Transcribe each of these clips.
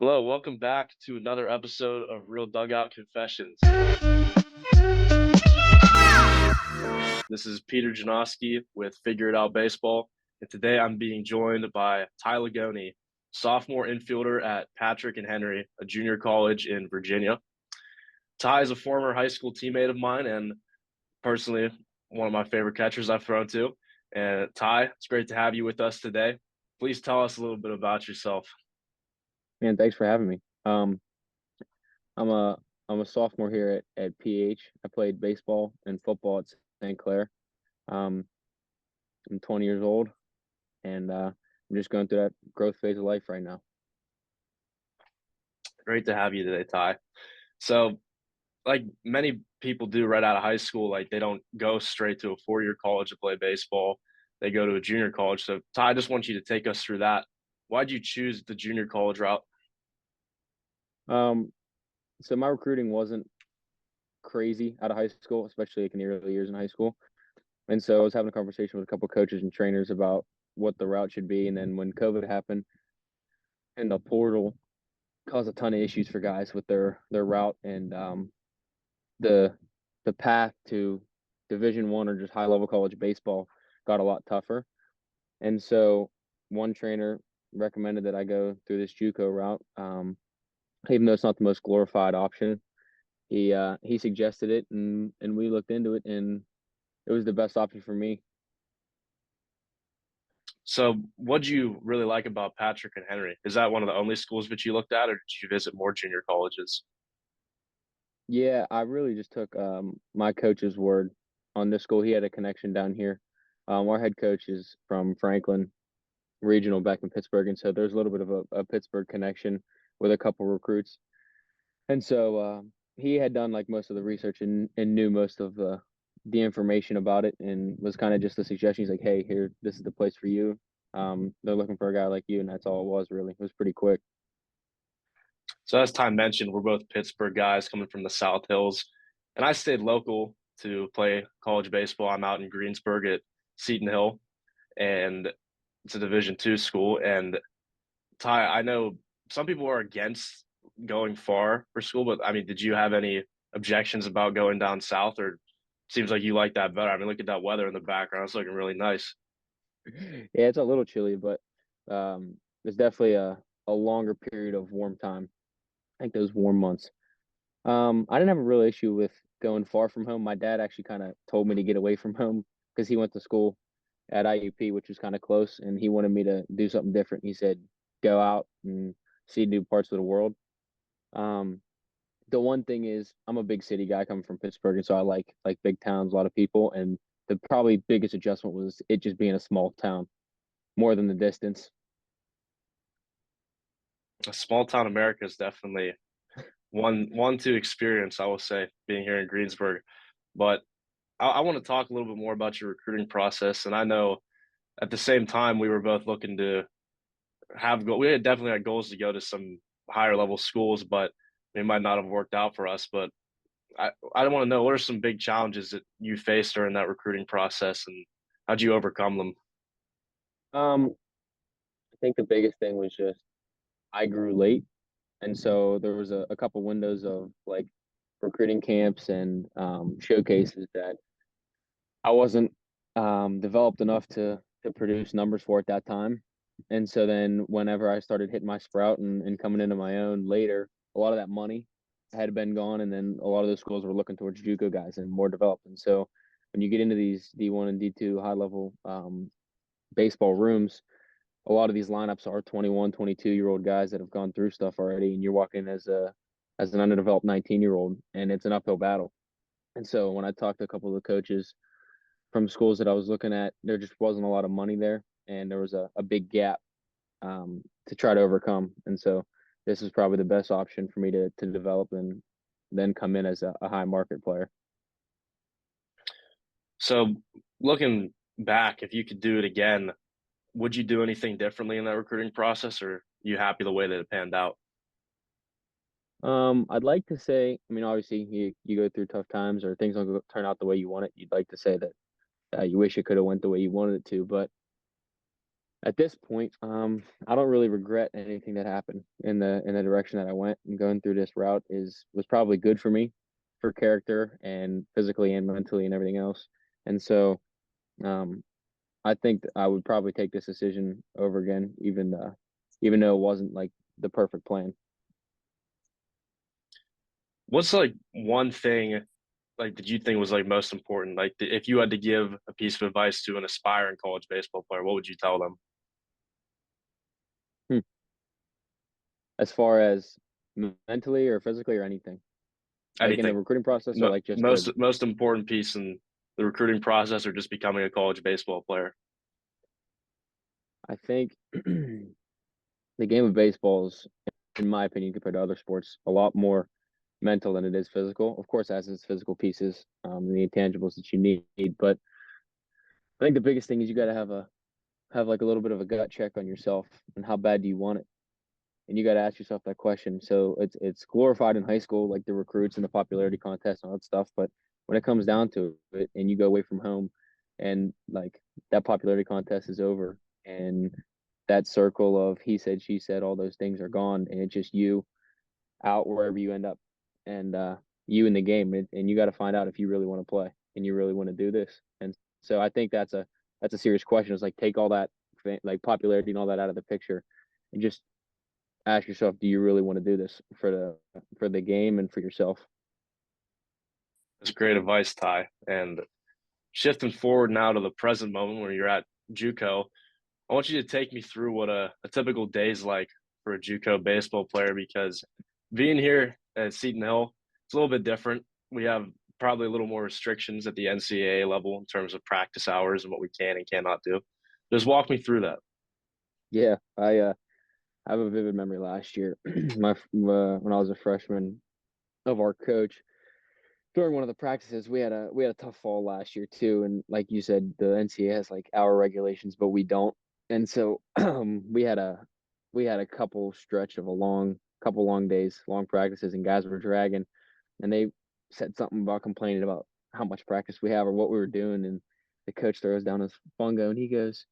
Hello, welcome back to another episode of Real Dugout Confessions. This is Peter Janoski with Figure It Out Baseball, and today I'm being joined by Ty Lagoni, sophomore infielder at Patrick and Henry, a junior college in Virginia. Ty is a former high school teammate of mine and personally one of my favorite catchers I've thrown to. And Ty, it's great to have you with us today. Please tell us a little bit about yourself. Man, thanks for having me. I'm a I'm a sophomore here at PH. I played baseball and football at St. Clair. Um, I'm 20 years old, and I'm just going through that growth phase of life right now. Great to have you today, Ty. So, like many people do right out of high school, like they don't go straight to a 4-year college to play baseball. They go to a junior college. So, Ty, I just want you to take us through that. Why'd you choose the junior college route? Um, so my recruiting wasn't crazy out of high school, especially like in the early years in high school. And so I was having a conversation with a couple of coaches and trainers about what the route should be. And then when COVID happened and the portal caused a ton of issues for guys with their route and the the path to Division 1 or just high level college baseball got a lot tougher. And so one trainer recommended that I go through this JUCO route. Even though it's not the most glorified option, he suggested it, and we looked into it, and it was the best option for me. So, what'd you really like about Patrick and Henry? Is that one of the only schools that you looked at, or did you visit more junior colleges? Yeah, I really just took my coach's word on this school. He had a connection down here. Our head coach is from Franklin Regional back in Pittsburgh, and so there's a little bit of a Pittsburgh connection with a couple recruits. And so he had done like most of the research and knew most of the information about it and was kind of just a suggestion. He's like, hey, here, this is the place for you. They're looking for a guy like you, and that's all it was really. It was pretty quick. So, as Ty mentioned, we're both Pittsburgh guys coming from the South Hills, and I stayed local to play college baseball. I'm out in Greensburg at Seton Hill, and it's a Division II school. And Ty, I know some people are against going far for school, but I mean, did you have any objections about going down south, or seems like you like that better? I mean, look at that weather in the background; it's looking really nice. Yeah, it's a little chilly, but there's definitely a longer period of warm time. I think those warm months. I didn't have a real issue with going far from home. My dad actually kind of told me to get away from home because he went to school at IUP, which was kind of close, and he wanted me to do something different. He said, "Go out and see new parts of the world." Um, the one thing is, I'm a big city guy coming from Pittsburgh, and so I like big towns, a lot of people, and the probably biggest adjustment was it just being a small town more than the distance. Small town America is definitely one to experience. I will say, being here in Greensburg, but I want to talk a little bit more about your recruiting process. And I know at the same time we were both looking to we had definitely had goals to go to some higher level schools, but they might not have worked out for us. But I want to know what are some big challenges that you faced during that recruiting process, and how'd you overcome them? Um, I think the biggest thing was just I grew late, and so there was a couple windows of like recruiting camps and showcases that I wasn't developed enough to produce numbers for at that time. And so then whenever I started hitting my sprout and coming into my own later, a lot of that money had been gone, and then a lot of those schools were looking towards JUCO guys and more developed. And so when you get into these D1 and D2 high level baseball rooms, a lot of these lineups are 21, 22-year-old guys that have gone through stuff already, and you're walking as an underdeveloped 19-year-old, and it's an uphill battle. And so when I talked to a couple of the coaches from schools that I was looking at, there just wasn't a lot of money there, and there was a big gap to try to overcome. And so this is probably the best option for me to develop and then come in as a high market player. So looking back, if you could do it again, would you do anything differently in that recruiting process, or are you happy the way that it panned out? I'd like to say, I mean, obviously you go through tough times or things don't turn out the way you want it. You'd like to say that you wish it could have went the way you wanted it to, but At this point, I don't really regret anything that happened in the direction that I went. And going through this route was probably good for me, for character and physically and mentally and everything else. And so, um, I think I would probably take this decision over again, even though it wasn't like the perfect plan. What's like one thing like did you think was like most important? Like if you had to give a piece of advice to an aspiring college baseball player, what would you tell them? Hmm. As far as mentally or physically or anything, like in the Anything. recruiting process or Mo- like just the, most important piece in the recruiting process or just becoming a college baseball player. I think the game of baseball is, in my opinion, compared to other sports, a lot more mental than it is physical. Of course, it has its physical pieces, the intangibles that you need. But I think the biggest thing is you got to have like a little bit of a gut check on yourself and how bad do you want it, and you got to ask yourself that question. So it's glorified in high school, like the recruits and the popularity contest and all that stuff. But when it comes down to it, and you go away from home, and like that popularity contest is over, and that circle of he said, she said, all those things are gone, and it's just you out wherever you end up, and you in the game, and you got to find out if you really want to play and you really want to do this. And so I think that's a serious question. It's like take all that like popularity and all that out of the picture, and just ask yourself, do you really want to do this for the game and for yourself? That's great advice, Ty. And shifting forward now to the present moment where you're at JUCO, I want you to take me through what a typical day is like for a JUCO baseball player because being here at Seton Hill, it's a little bit different. We have probably a little more restrictions at the NCAA level in terms of practice hours and what we can and cannot do. Just walk me through that. Yeah, I have a vivid memory last year. When I was a freshman, of our coach during one of the practices. We had a tough fall last year too, and like you said, the NCAA has like hour regulations, but we don't. And so we had a couple long days, long practices, and guys were dragging, and they said something about complaining about how much practice we have or what we were doing, and the coach throws down his fungo and he goes,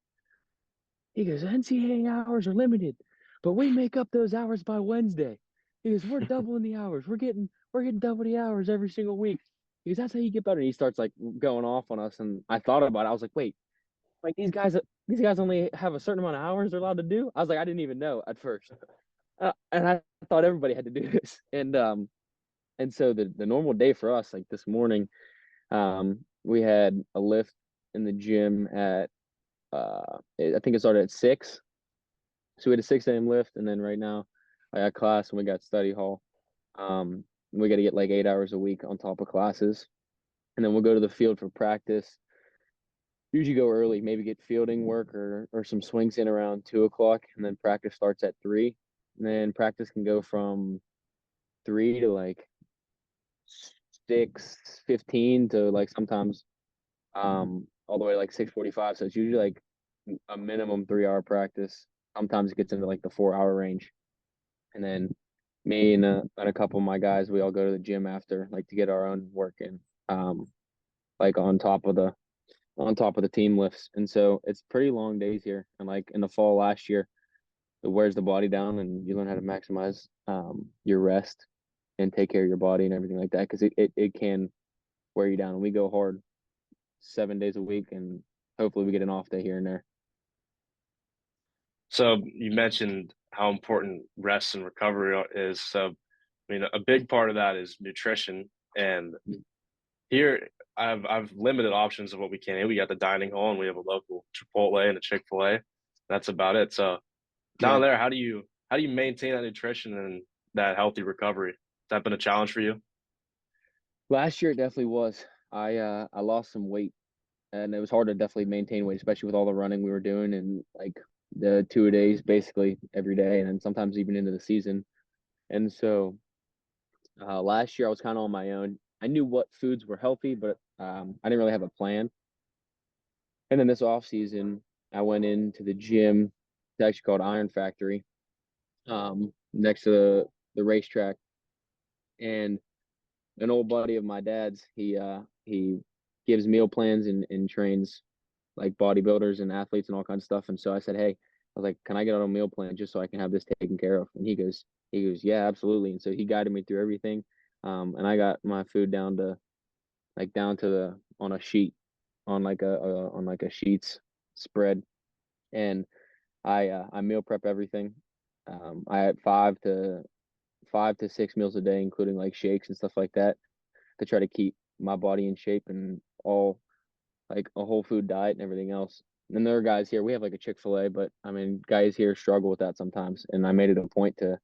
NCAA hours are limited, but we make up those hours by Wednesday. He goes, we're doubling the hours. We're getting double the hours every single week. Because that's how you get better. And he starts like going off on us. And I thought about it. I was like, wait, like these guys only have a certain amount of hours they're allowed to do. I was like, I didn't even know at first. And I thought everybody had to do this. And so the normal day for us, like this morning, we had a lift in the gym at I think it started at 6. So we had a 6 a.m. lift, and then right now I got class and we got study hall. We got to get like 8 hours a week on top of classes, and then we'll go to the field for practice. Usually go early, maybe get fielding work or some swings in around 2 o'clock, and then practice starts at 3. And then practice can go from 3 to like 6:15 to like sometimes all the way to like 6:45. So it's usually like a minimum 3 hour practice. Sometimes it gets into like the 4 hour range. And then me and a couple of my guys, we all go to the gym after, like to get our own work in, like on top of the team lifts. And so it's pretty long days here. And like in the fall last year, it wears the body down, and you learn how to maximize your rest and take care of your body and everything like that because it can wear you down. And we go hard 7 days a week, and hopefully we get an off day here and there. So you mentioned how important rest and recovery is. So, I mean, a big part of that is nutrition. And here, I've limited options of what we can eat. We got the dining hall, and we have a local Chipotle and a Chick-fil-A. That's about it. So down Yeah. there, how do you maintain that nutrition and that healthy recovery? Has that been a challenge for you? Last year it definitely was. I lost some weight, and it was hard to definitely maintain weight, especially with all the running we were doing and like the 2 days basically every day, and then sometimes even into the season. And so last year I was kind of on my own. I knew what foods were healthy, but I didn't really have a plan. And then this off season, I went into the gym. It's actually called Iron Factory, next to the racetrack. And an old buddy of my dad's, he gives meal plans and trains like bodybuilders and athletes and all kinds of stuff. And so I said, hey, I was like, can I get on a meal plan just so I can have this taken care of? And he goes, yeah, absolutely. And so he guided me through everything. And I got my food down to the on a sheet, on like a sheets spread, and I meal prep everything. I had 5 to 6 meals a day, including like shakes and stuff like that, to try to keep my body in shape and all like a whole food diet and everything else. And there are guys here. We have like a Chick-fil-A, but I mean, guys here struggle with that sometimes. And I made it a point to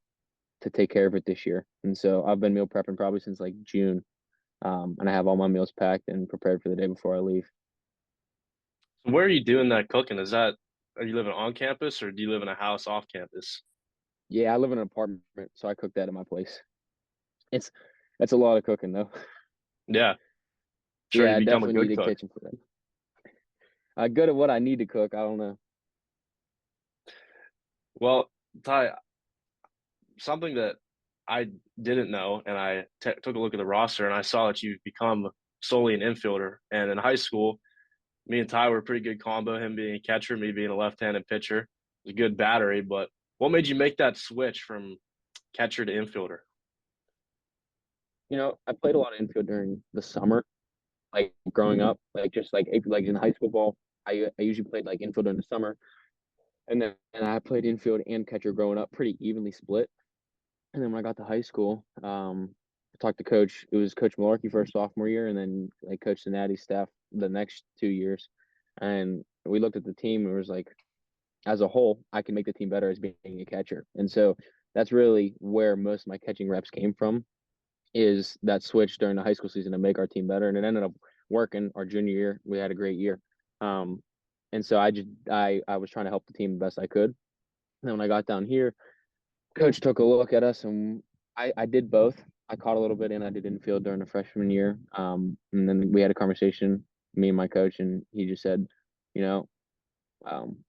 take care of it this year. And so I've been meal prepping probably since like June. And I have all my meals packed and prepared for the day before I leave. So where are you doing that cooking? Are you living on campus or do you live in a house off campus? Yeah, I live in an apartment, so I cook that at my place. It's that's a lot of cooking though. Yeah, sure Yeah, you I become a definitely good need a cook. kitchen for that. I'm good at what I need to cook. I don't know. Well, Ty, something that I didn't know, and took a look at the roster, and I saw that you've become solely an infielder. And in high school, me and Ty were a pretty good combo. Him being a catcher, me being a left-handed pitcher. It was a good battery. But what made you make that switch from catcher to infielder? I played a lot of infield during the summer, like growing up, like just like in high school ball. I usually played like infield in the summer, and I played infield and catcher growing up, pretty evenly split. And then when I got to high school, I talked to coach. It was Coach Malarkey for our sophomore year, and then like Coach Donati's staff the next 2 years. And we looked at the team and it was like, as a whole, I can make the team better as being a catcher. And so that's really where most of my catching reps came from, is that switch during the high school season to make our team better. And it ended up working our junior year. We had a great year. Um, and so I was trying to help the team the best I could. And then when I got down here, coach took a look at us, and I did both. I caught a little bit and I did infield during the freshman year. And then we had a conversation, me and my coach, and he just said, you know,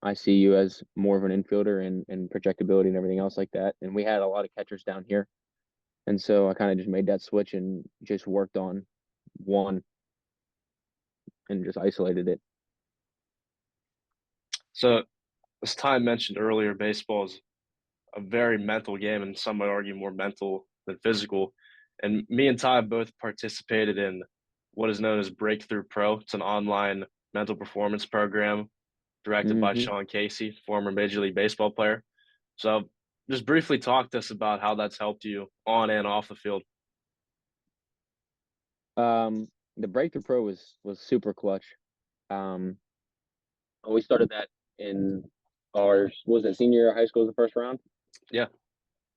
I see you as more of an infielder and projectability and everything else like that. And we had a lot of catchers down here. And so I kind of just made that switch and just worked on one and just isolated it. So, as Ty mentioned earlier, baseball is a very mental game, and some might argue more mental than physical. And me and Ty both participated in what is known as Breakthrough Pro. It's an online mental performance program directed by hmm Sean Casey, former Major League Baseball player. So, just briefly talk to us about how that's helped you on and off the field. the Breakthrough Pro was super clutch. Um, we started that in our was it senior year of high school, the first round. Yeah.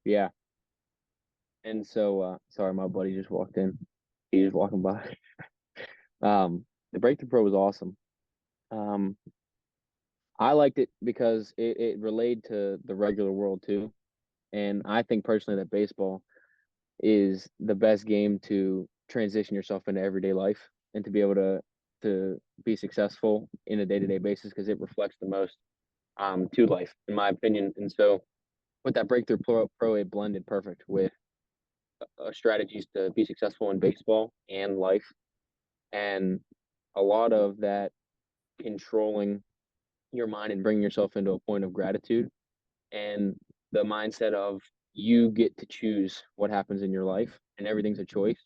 Yeah, and so sorry, my buddy just walked in. He was walking by. The Breakthrough Pro was awesome. Um, I liked it because it relayed to the regular world too. And I think personally that baseball is the best game to transition yourself into everyday life and to be able to be successful in a day-to-day basis, because it reflects the most to life, in my opinion. And so with that Breakthrough Pro, it blended perfect with strategies to be successful in baseball and life, and a lot of that controlling your mind and bringing yourself into a point of gratitude, and the mindset of you get to choose what happens in your life and everything's a choice.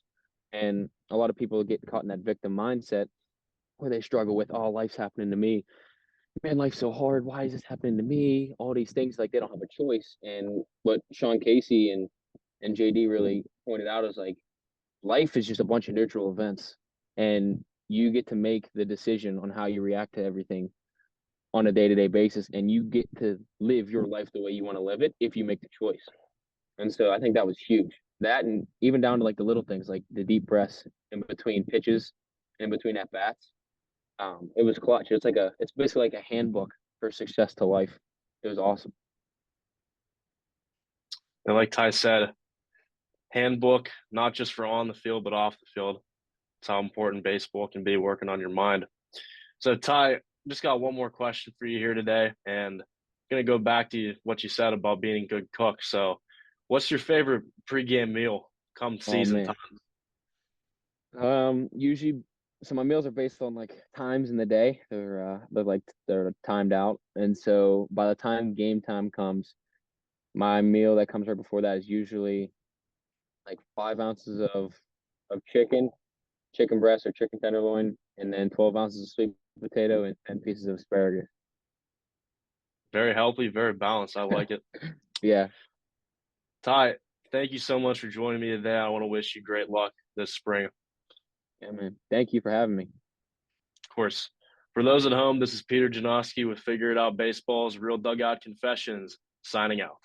And a lot of people get caught in that victim mindset where they struggle with, oh, life's happening to me, man, life's so hard, why is this happening to me, all these things, like they don't have a choice. And what Sean Casey and JD really pointed out is like, life is just a bunch of neutral events, and you get to make the decision on how you react to everything on a day-to-day basis, and you get to live your life the way you want to live it if you make the choice. And so I think that was huge. That, and even down to like the little things like the deep breaths in between pitches, in between at bats. It was clutch. It's basically like a handbook for success to life. It was awesome. And like Ty said, handbook, not just for on the field, but off the field. It's how important baseball can be working on your mind. So, Ty, just got one more question for you here today, and going to go back to what you said about being a good cook. So, what's your favorite pregame meal come Oh season time? man. Usually so my meals are based on like times in the day. They're timed out, and so by the time game time comes, my meal that comes right before that is usually like 5 ounces of chicken breast or chicken tenderloin, and then 12 ounces of sweet potato and 10 pieces of asparagus. Very healthy, very balanced. I like it. Yeah, Ty, thank you so much for joining me today. I want to wish you great luck this spring. Of yeah, man. Thank you for having me. course. For those at home, this is Peter Janoski with Figure It Out Baseball's Real Dugout Confessions, signing out.